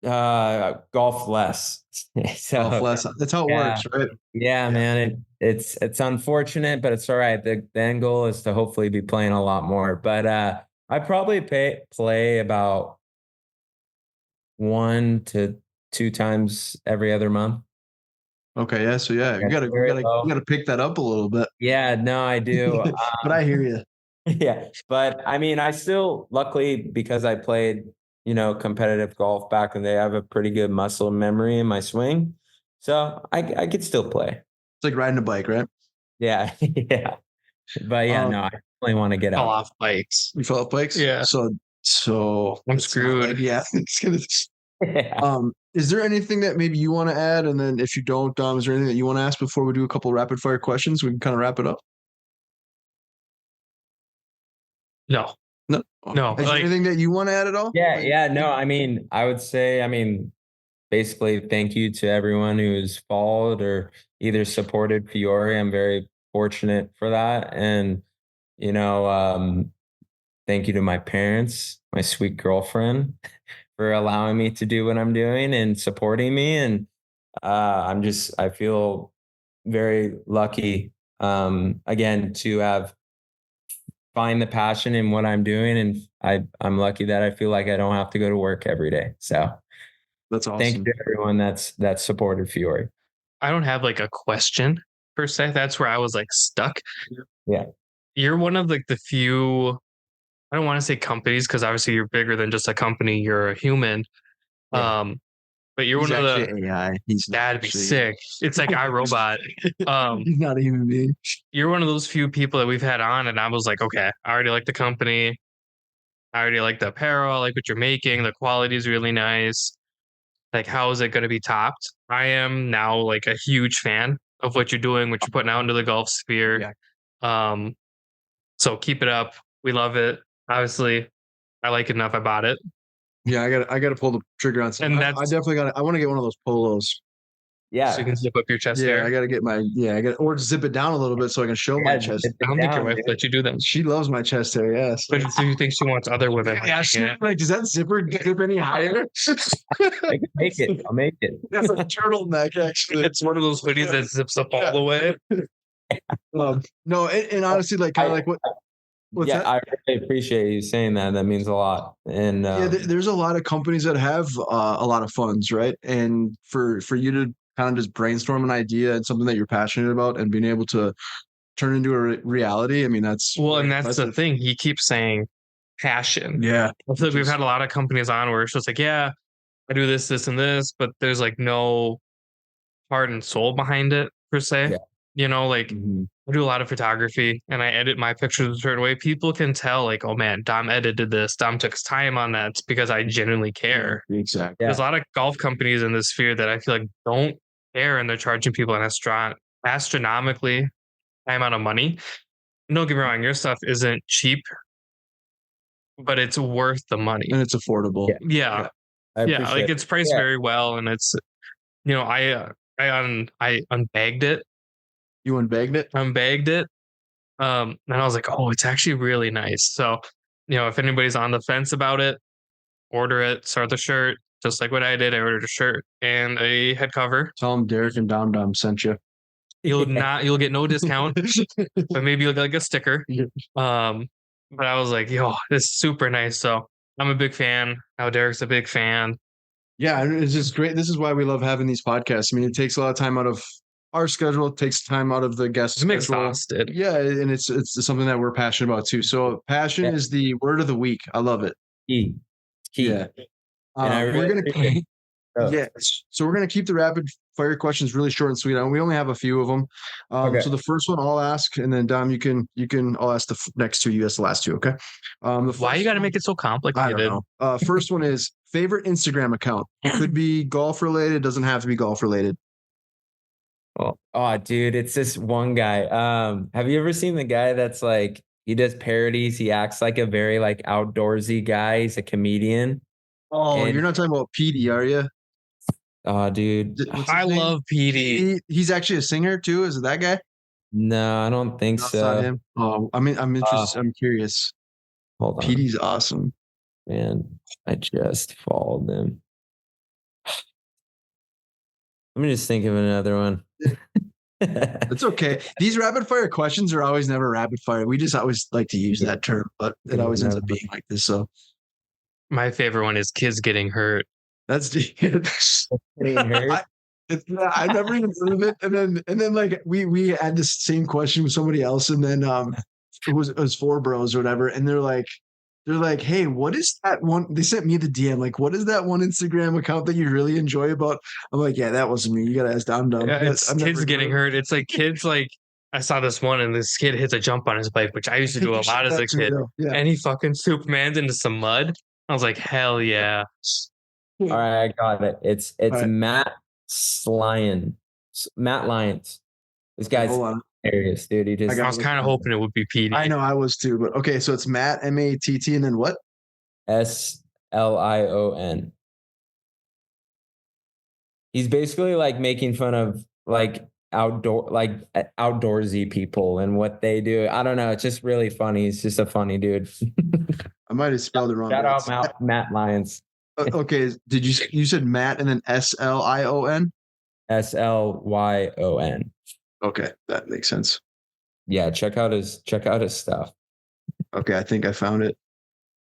S3: Golf less. So
S1: Golf less. That's how it
S3: yeah.
S1: works, right?
S3: Yeah, man. It's unfortunate, but it's all right. The end goal is to hopefully be playing a lot more. But I probably play about 1 to 2 times every other month.
S1: Okay, yeah. So yeah,
S3: That's very
S1: you
S3: low.
S1: gotta pick that up a little bit.
S3: Yeah, no, I do.
S1: But I hear you.
S3: Yeah, but I mean, I still, luckily, because I played, competitive golf back in the day, I have a pretty good muscle memory in my swing, so I could still play.
S1: It's like riding a bike, right?
S3: Yeah, yeah. But yeah, no, I definitely want to get
S2: Fell
S3: out.
S2: off bikes.
S1: You fell off bikes?
S2: Yeah.
S1: So
S2: I'm
S1: it's not
S2: screwed.
S1: like, yeah, it's gonna.
S3: Yeah.
S1: Is there anything that maybe you want to add? And then if you don't, Dom, is there anything that you want to ask before we do a couple rapid fire questions? We can kind of wrap it up.
S2: No,
S1: No,
S2: no.
S1: Is there anything that you want to add at all?
S3: Yeah, yeah, no, I mean, I would say, basically, thank you to everyone who's followed or either supported Fiori. I'm very fortunate for that. And, you know, thank you to my parents, my sweet girlfriend, for allowing me to do what I'm doing and supporting me. And I feel very lucky, again, to have find the passion in what I'm doing. And I'm lucky that I feel like I don't have to go to work every day. So
S1: That's
S3: thank you
S1: awesome.
S3: to everyone that's supported Fiori.
S2: I don't have like a question per se. That's where I was like stuck.
S3: Yeah.
S2: You're one of like the few, I don't want to say companies because obviously you're bigger than just a company. You're a human.
S3: Yeah.
S2: But you're
S1: He's
S2: one of the,
S1: actually AI. He's not
S2: that'd be
S1: actually-
S2: sick. It's like iRobot.
S1: He's not a human being.
S2: You're one of those few people that we've had on, and I was like, okay, I already like the company. I already like the apparel. I like what you're making. The quality is really nice. Like, how is it going to be topped? I am now like a huge fan of what you're doing, what you're putting out into the golf sphere.
S1: Yeah.
S2: So keep it up. We love it. Obviously, I like it enough. I bought it.
S1: Yeah, I gotta pull the trigger on something.
S2: And
S1: I definitely got. I want to get one of those polos.
S2: So you can zip up your chest
S1: Yeah,
S2: hair.
S1: I gotta get my. Yeah, I got or zip it down a little bit so I can show my chest.
S2: I don't think your wife let you do them.
S1: She loves my chest hair. Yes.
S2: But do you think she wants other women?
S1: Yeah, she's like, does that zipper zip any higher?
S3: I can make it. I'll make it.
S1: That's a turtleneck, actually.
S2: It's one of those hoodies that zips up all the way.
S1: No, and honestly, like kind of like what. What's
S3: yeah,
S1: that?
S3: I really appreciate you saying that. That means a lot. And
S1: Yeah, there's a lot of companies that have a lot of funds, right? And for you to kind of just brainstorm an idea and something that you're passionate about and being able to turn into a reality, I mean, that's
S2: Well, and that's the thing. He keeps saying passion.
S1: Yeah,
S2: I feel like we've had a lot of companies on where it's just like, yeah, I do this, this, and this, but there's like no heart and soul behind it per se.
S3: Yeah.
S2: You know, like
S1: Mhm.
S2: I do a lot of photography and I edit my pictures a certain way. People can tell, like, oh man, Dom edited this. Dom took his time on that. It's because I genuinely care.
S1: Exactly.
S2: There's a lot of golf companies in this sphere that I feel like don't care and they're charging people an astronomically high amount of money. Don't get me wrong, your stuff isn't cheap, but it's worth the money.
S1: And it's affordable.
S2: Yeah. Yeah. Like it's priced very well. And it's, I unbagged it.
S1: You unbagged it?
S2: Unbagged it. And I was like, oh, it's actually really nice. So, if anybody's on the fence about it, order it, start the shirt, just like what I did. I ordered a shirt and a head cover.
S1: Tell them Derek and Dom sent you.
S2: You'll get no discount, but maybe you'll get like a sticker.
S1: Yeah.
S2: But I was like, yo, this is super nice. So I'm a big fan. Now Derek's a big fan.
S1: Yeah, and it's just great. This is why we love having these podcasts. I mean, it takes a lot of time out of our schedule. It takes time out of the guest
S2: I'm
S1: schedule.
S2: exhausted.
S1: Yeah, and it's something that we're passionate about too. So passion is the word of the week. I love it.
S3: Key.
S1: Yeah.
S3: And
S1: we're gonna So we're gonna keep the rapid fire questions really short and sweet. We only have a few of them. So the first one I'll ask, and then Dom, you can I'll ask the next two. You ask the last two. Okay.
S2: Why you got to make it so complicated?
S1: I don't know. First one is favorite Instagram account. It could be golf related. Doesn't have to be golf related.
S3: Oh, dude, it's this one guy. Have you ever seen the guy that's like he does parodies? He acts like a very like outdoorsy guy. He's a comedian.
S1: Oh, you're not talking about Petey, are you?
S3: Oh, dude,
S2: I love Petey.
S1: He's actually a singer too. Is it that guy?
S3: No, I don't think
S1: No,
S3: so.
S1: it's not him. Oh, I mean, I'm interested. I'm curious.
S3: Hold on,
S1: Petey's awesome.
S3: man. I just followed him. Let me just think of another one.
S1: It's okay. These rapid fire questions are always never rapid fire. We just always like to use that term, but it always ends up being like this. So
S2: My favorite one is kids getting hurt.
S1: that's
S3: Getting hurt.
S1: I've never even heard of it. And then like we had this same question with somebody else, and then it was four bros or whatever, and they're like, hey, what is that one? They sent me the DM, like, what is that one Instagram account that you really enjoy about? I'm like, yeah, that wasn't me. You gotta ask Dom.
S2: Yeah, it's kids getting hurt. It's like kids like I saw this one and this kid hits a jump on his bike, which I used to do a lot as a kid.
S1: Yeah.
S2: And he fucking Superman's into some mud. I was like, hell yeah.
S3: All right, I got it. It's
S1: right.
S3: Matt Lyons. Matt Lyons. This guy's hilarious, dude. He just
S2: I was kind of hoping it would be PD.
S1: I know I was too, but okay, so it's Matt Matt and then what?
S3: Slion. He's basically like making fun of like outdoorsy people and what they do. I don't know. It's just really funny. He's just a funny dude.
S1: I might have spelled it wrong.
S3: Shout out Matt Lyons.
S1: Okay, you said Matt and then Slion?
S3: Slion.
S1: Okay, that makes sense.
S3: Yeah, check out his stuff.
S1: Okay, I think I found it.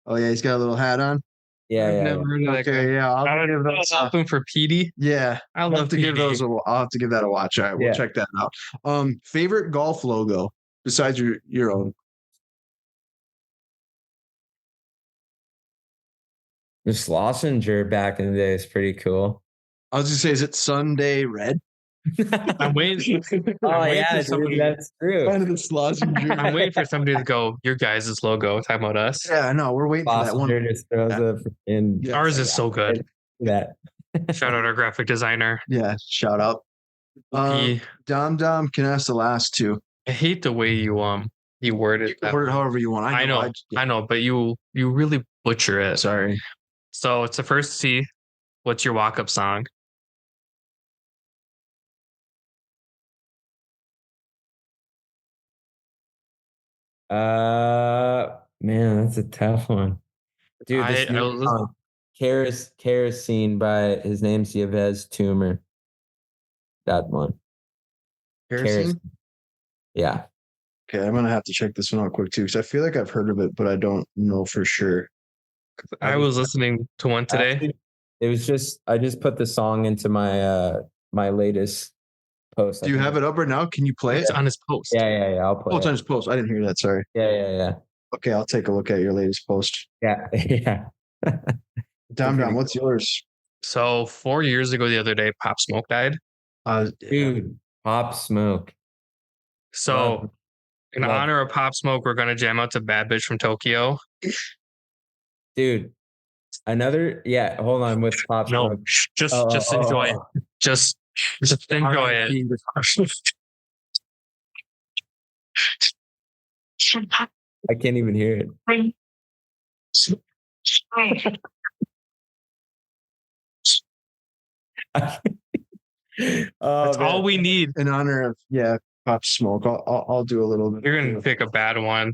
S1: Oh yeah, he's got a little hat on.
S3: Yeah,
S2: I've never heard of that guy.
S1: Okay, yeah,
S2: I don't give those open for PD.
S1: Yeah,
S2: I'll
S1: have to give those. I'll have to give that a watch. All right, we'll check that out. Favorite golf logo besides your own?
S3: The Schlesinger back in the day is pretty cool.
S1: I was gonna say, is it Sunday Red?
S2: I'm waiting.
S3: Oh yeah, dude, that's true.
S1: Kind of the Schlesinger.
S2: I'm waiting for somebody to go, your guys' logo. Talking about us.
S1: Yeah, I know. We're waiting for that one.
S3: Just throws
S2: Ours is so good.
S3: That.
S2: Shout out our graphic designer.
S1: Yeah, shout out. Dom, can I ask the last two?
S2: I hate the way you word it.
S1: Word it however you want.
S2: I know, but you really butcher it.
S1: Sorry.
S2: So it's the first C. What's your walk-up song?
S3: Man, that's a tough one. Dude, this new song, Kerosene by his name's Yves Tumor. That one.
S1: Kerosene?
S3: Yeah.
S1: Okay, I'm gonna have to check this one out quick too, because I feel like I've heard of it, but I don't know for sure.
S2: I was listening to one today.
S3: Actually, it was I just put the song into my my latest post.
S1: Do you have it up right now? Can you play it?
S2: It's on his post.
S3: Yeah. I'll play.
S1: Oh, it's on his post. I didn't hear that. Sorry.
S3: Yeah.
S1: Okay, I'll take a look at your latest post.
S3: Yeah.
S1: Dom, what's yours?
S2: So 4 years ago, the other day, Pop Smoke died.
S3: Dude, Pop Smoke.
S2: So in honor of Pop Smoke, we're gonna jam out to Bad Bitch from Tokyo.
S3: Dude, hold on with Pop Smoke.
S2: No, just enjoy it. Just enjoy it.
S3: I can't even hear it.
S2: That's all we need.
S1: In honor of Pop Smoke. I'll do a little bit.
S2: You're gonna pick a bad one.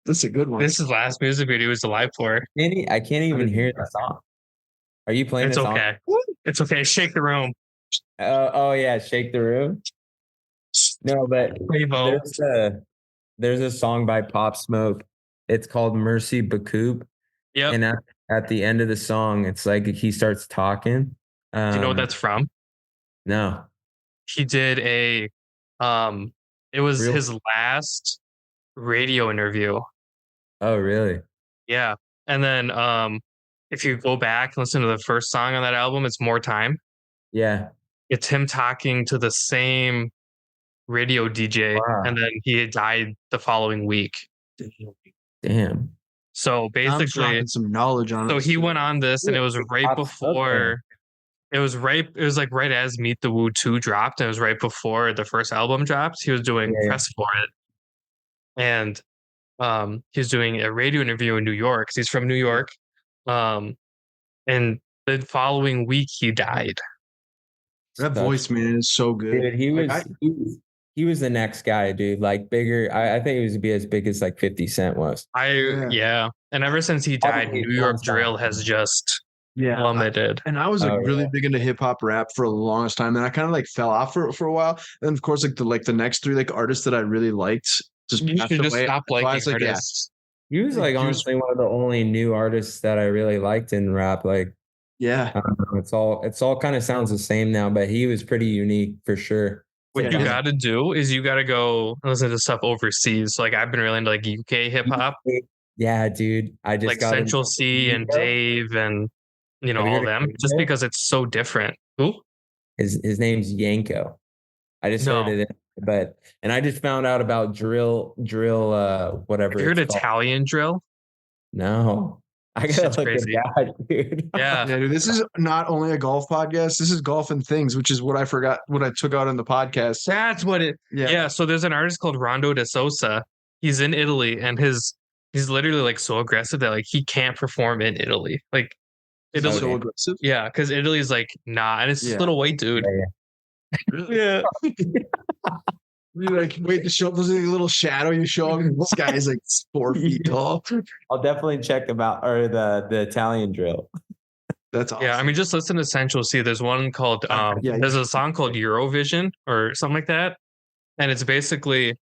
S1: This is a good one.
S2: This is last music video was the live for.
S3: I can't even hear the song. Are you playing?
S2: It's okay. It's okay. Shake the room.
S3: Oh yeah, shake the room. No, but there's a song by Pop Smoke. It's called Mercy Bacoop.
S2: Yeah.
S3: And at the end of the song, it's like he starts talking.
S2: Do you know what that's from?
S3: No.
S2: He did it was his last radio interview.
S3: Oh, really?
S2: Yeah. And then if you go back and listen to the first song on that album, it's More Time.
S3: Yeah.
S2: It's him talking to the same radio DJ, and then he died the following week.
S3: Damn.
S1: So basically, some knowledge on it.
S2: So he went on this, and it was right before. It was like right as Meet the Woo 2 dropped. And it was right before the first album dropped. He was doing press for it, and he was doing a radio interview in New York. 'Cause he's from New York, and the following week he died.
S1: That voice, man, is so good.
S3: Dude, he was the next guy, dude. Like bigger. I think he was be as big as like 50 Cent was.
S2: And ever since he died, New York drill has just plummeted.
S1: And I was like really big into hip hop rap for the longest time, and I kind of like fell off for a while. And of course, like the next three like artists that I really liked just
S2: You
S1: passed
S2: should just
S1: away.
S2: stop
S1: So I
S2: liking
S1: was like,
S2: artists.
S3: He was like honestly one of the only new artists that I really liked in rap. Like,
S1: yeah.
S3: I don't know, it's all kind of sounds the same now, but he was pretty unique for sure.
S2: What you got to do is you got to go listen to stuff overseas. Like I've been really into like UK hip hop.
S3: Yeah, dude. I just
S2: like
S3: got
S2: Central C and Dave and all of them, just because it's so different. Who?
S3: His name's Yanko. I just heard it, and I just found out about drill, whatever.
S2: Have you heard Italian drill?
S3: No. I gotta look at that, dude.
S2: Yeah.
S1: Dude, this is not only a golf podcast. This is golf and things, which is what I forgot what I took out on the podcast.
S2: That's what it. Yeah. So there's an artist called Rondo de Sosa. He's in Italy, and he's literally like so aggressive that like he can't perform in Italy. Like Italy,
S1: so aggressive.
S2: Yeah, because Italy's like nah, and it's this little white dude.
S1: Really?
S2: Yeah.
S1: You like wait to show up. There's a little shadow you show him. This guy's like 4 feet tall.
S3: I'll definitely check the Italian drill.
S1: That's awesome.
S2: Yeah, I mean, just listen to Central C. There's one called there's a song called Eurovision or something like that, and it's basically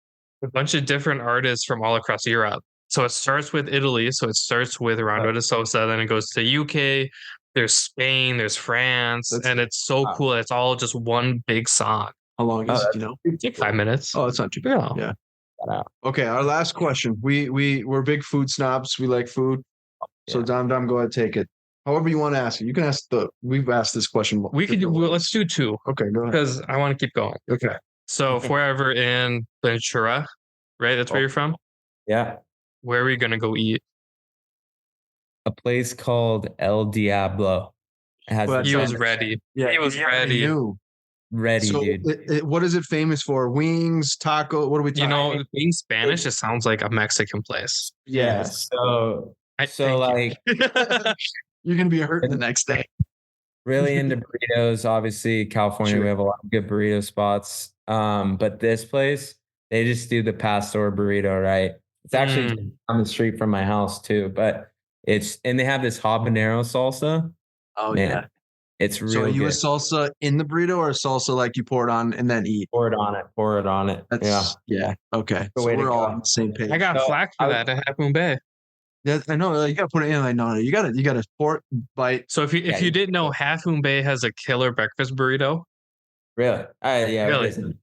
S2: a bunch of different artists from all across Europe. So it starts with Italy. So it starts with Rondo de Sosa, then it goes to UK. There's Spain, there's France, and it's so cool. It's all just one big song.
S1: How long is it?
S2: Like 5 minutes.
S1: Oh, it's not too bad. Yeah. Okay, our last question. We're big food snobs. We like food. So Dom, go ahead, take it. However you want to ask it. You can ask we've asked this question.
S2: Let's do two.
S1: Okay, go ahead.
S2: Because I want to keep going.
S1: Okay.
S2: So if we're ever in Ventura, right? That's where you're from?
S3: Yeah.
S2: Where are we gonna go eat?
S3: A place called El Diablo.
S2: He was ready. Yeah, he was ready.
S3: Ready,
S1: so
S3: dude.
S1: What is it famous for? Wings, taco? What are we talking?
S2: Being Spanish, it sounds like a Mexican place.
S3: Yeah. So like
S1: you're gonna be hurt the next day.
S3: Really into burritos. Obviously, California, we have a lot of good burrito spots. But this place, they just do the pastor burrito, right? It's actually on the street from my house too. But and they have this habanero salsa.
S1: Oh man.
S3: It's real.
S1: So are you
S3: good.
S1: a salsa in the burrito or a salsa like you pour it on and then eat?
S3: Pour it on it.
S1: Yeah. Okay. So we're all on the same page.
S2: I got flack for that at Half Moon Bay.
S1: Yeah, I know. You gotta put it in. Like no, you gotta pour it, bite.
S2: So if you didn't know, Half Moon Bay has a killer breakfast burrito.
S3: Really?
S2: Really.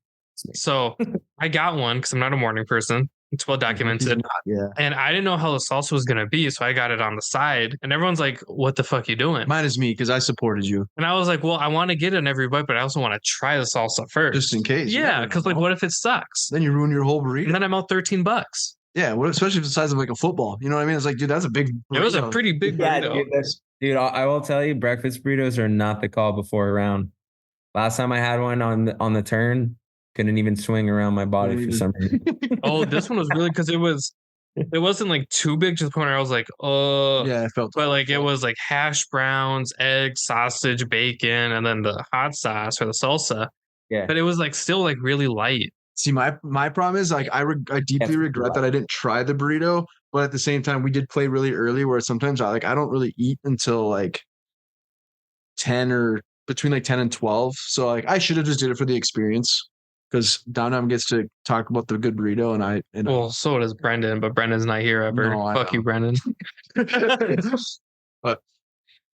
S2: So I got one because I'm not a morning person. It's well documented.
S1: Yeah.
S2: And I didn't know how the salsa was going to be. So I got it on the side. And everyone's like, what the fuck you doing?
S1: Mine is me because I supported you.
S2: And I was like, well, I want to get it in every bite, but I also want to try the salsa first.
S1: Just in case.
S2: Yeah. Because like, what if it sucks?
S1: Then you ruin your whole burrito.
S2: And then I'm out $13.
S1: Yeah. Especially if it's the size of like a football. You know what I mean? It's like, dude, that's a big burrito.
S2: It was a pretty big burrito.
S3: Dude, I will tell you, breakfast burritos are not the call before a round. Last time I had one on the turn, couldn't even swing around my body for some reason.
S2: Oh, this one was really because it wasn't like too big to the point where I was like, oh
S1: yeah, it felt.
S2: But like it was like hash browns, egg, sausage, bacon, and then the hot sauce or the salsa.
S3: Yeah,
S2: but it was like still like really light.
S1: See, my problem is like I deeply regret that I didn't try the burrito, but at the same time we did play really early where sometimes I don't really eat until like 10 or between like 10 and 12. So like I should have just did it for the experience. Because Dom gets to talk about the good burrito, and
S2: well, so does Brendan, but Brendan's not here ever. No, fuck you, Brendan.
S1: But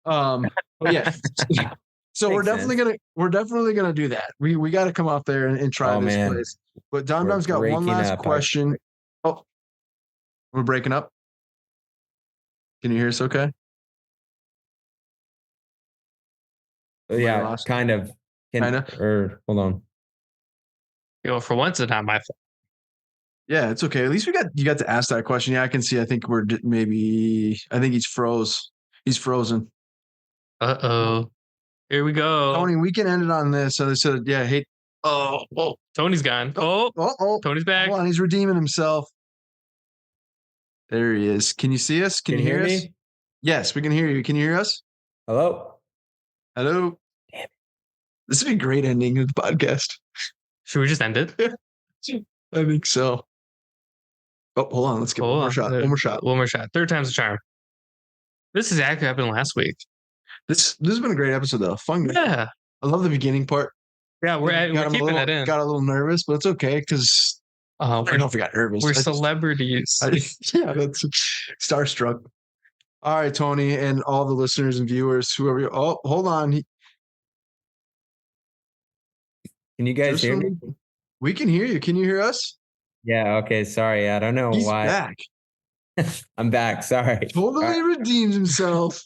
S1: yeah. So we're definitely gonna do that. We got to come out there and try this place. But Dom's got one last question. Oh, we're breaking up. Can you hear us? Okay.
S3: Yeah, kind of. Or hold on.
S2: For once, it's not my fault.
S1: Yeah, it's okay. At least you got to ask that question. Yeah, I can see. I think I think he's froze. He's frozen.
S2: Uh-oh. Here we go.
S1: Tony, we can end it on this. So they said, yeah, hey.
S2: Oh, Tony's gone. Oh, Tony's back.
S1: Hold on, he's redeeming himself. There he is. Can you see us? Can you hear us? Yes, we can hear you. Can you hear us?
S3: Hello?
S1: Hello? Damn it. This would be a great ending of the podcast.
S2: Should we just end it?
S1: I think so. Oh, hold on. Let's get one more shot. One more shot.
S2: One more shot. Third time's a charm. This exactly happened last week.
S1: This has been a great episode though. Fun.
S2: Yeah.
S1: I love the beginning part.
S2: Yeah, we're keeping it in.
S1: Got a little nervous, but it's okay because I don't know if we got nervous.
S2: We're celebrities.
S1: Yeah, that's starstruck. All right, Tony, and all the listeners and viewers, whoever. Oh, hold on.
S3: Can you guys hear me?
S1: We can hear you. Can you hear us?
S3: Yeah. Okay. Sorry. I don't know
S1: He's
S3: why.
S1: back.
S3: I'm back. Sorry.
S1: Totally redeemed himself.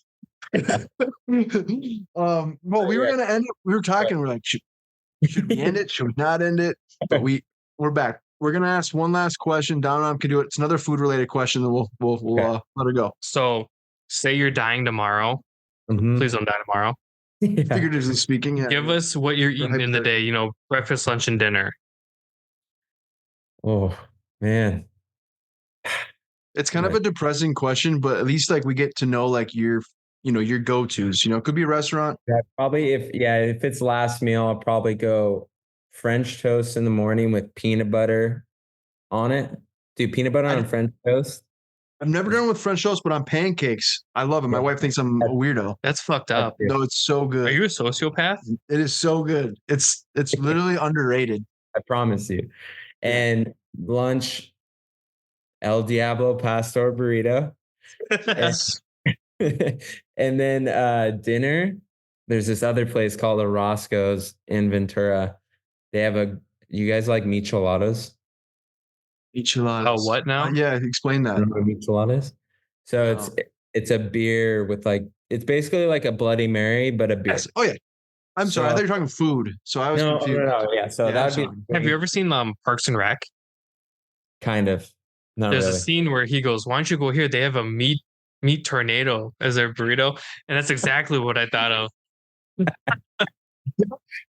S1: Well, we were gonna end it. We were talking. We're like, should we end it? Should we not end it? But we're back. We're gonna ask one last question. Don can do it. It's another food related question. Then we'll let her go.
S2: So, say you're dying tomorrow. Please don't die tomorrow.
S1: Yeah. Figuratively speaking, yeah.
S2: Give us what you're eating in the day. You know, breakfast, lunch, and dinner.
S3: Oh man,
S1: it's kind of a depressing question, but at least like we get to know like your go-tos. You know, it could be a restaurant.
S3: Yeah, probably if it's last meal, I'll probably go French toast in the morning with peanut butter on it. Do peanut butter on French toast?
S1: I've never done it with French toast, but on pancakes, I love it. My wife thinks I'm a weirdo.
S2: That's fucked up.
S1: No, it's so good.
S2: Are you a sociopath?
S1: It is so good. It's literally underrated.
S3: I promise you. And lunch, El Diablo pastor burrito. And then dinner, there's this other place called the Roscoe's in Ventura. They have you guys like micheladas?
S1: Micheladas.
S2: Oh, what now?
S1: Yeah, explain that.
S3: Micheladas. So it's a beer with it's basically like a Bloody Mary, but a beer.
S1: Yes. Oh yeah. I'm sorry. I thought you were talking food. So I was confused.
S3: No. Yeah. So that'd be.
S2: Have you ever seen Parks and Rec?
S3: Kind of. Not
S2: There's
S3: really.
S2: a scene where he goes, "Why don't you go here? They have a meat tornado as their burrito," and that's exactly what I thought of.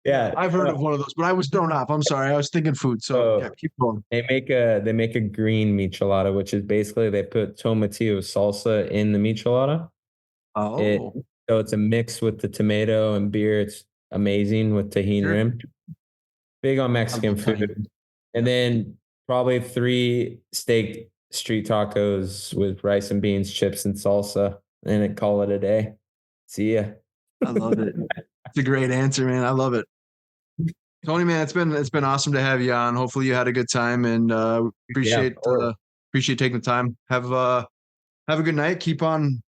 S3: Yeah,
S1: I've heard of one of those, but I was thrown off. I'm sorry. I was thinking food. So yeah, keep going.
S3: They make a green michelada, which is basically they put tomatillo salsa in the michelada.
S1: Oh.
S3: So it's a mix with the tomato and beer. It's amazing with tahini rim. Big on Mexican food. And then probably 3 steak street tacos with rice and beans, chips, and salsa, and then call it a day. See ya.
S1: I love it. It's a great answer, man. I love it. Tony, man, it's been awesome to have you on. Hopefully you had a good time, and appreciate taking the time. Have a good night. Keeping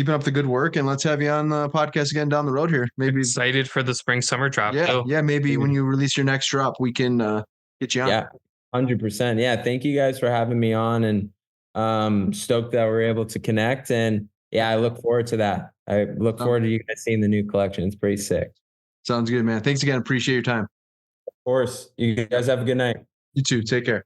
S1: up the good work, and let's have you on the podcast again down the road here. Maybe
S2: excited for the spring summer drop.
S1: Yeah. Maybe when you release your next drop, we can get you on.
S3: Yeah, 100%. Yeah, thank you guys for having me on, and stoked that we're able to connect. And yeah, I look forward to that. I look forward to you guys seeing the new collection. It's pretty sick.
S1: Sounds good, man. Thanks again. Appreciate your time.
S3: Of course. You guys have a good night.
S1: You too. Take care.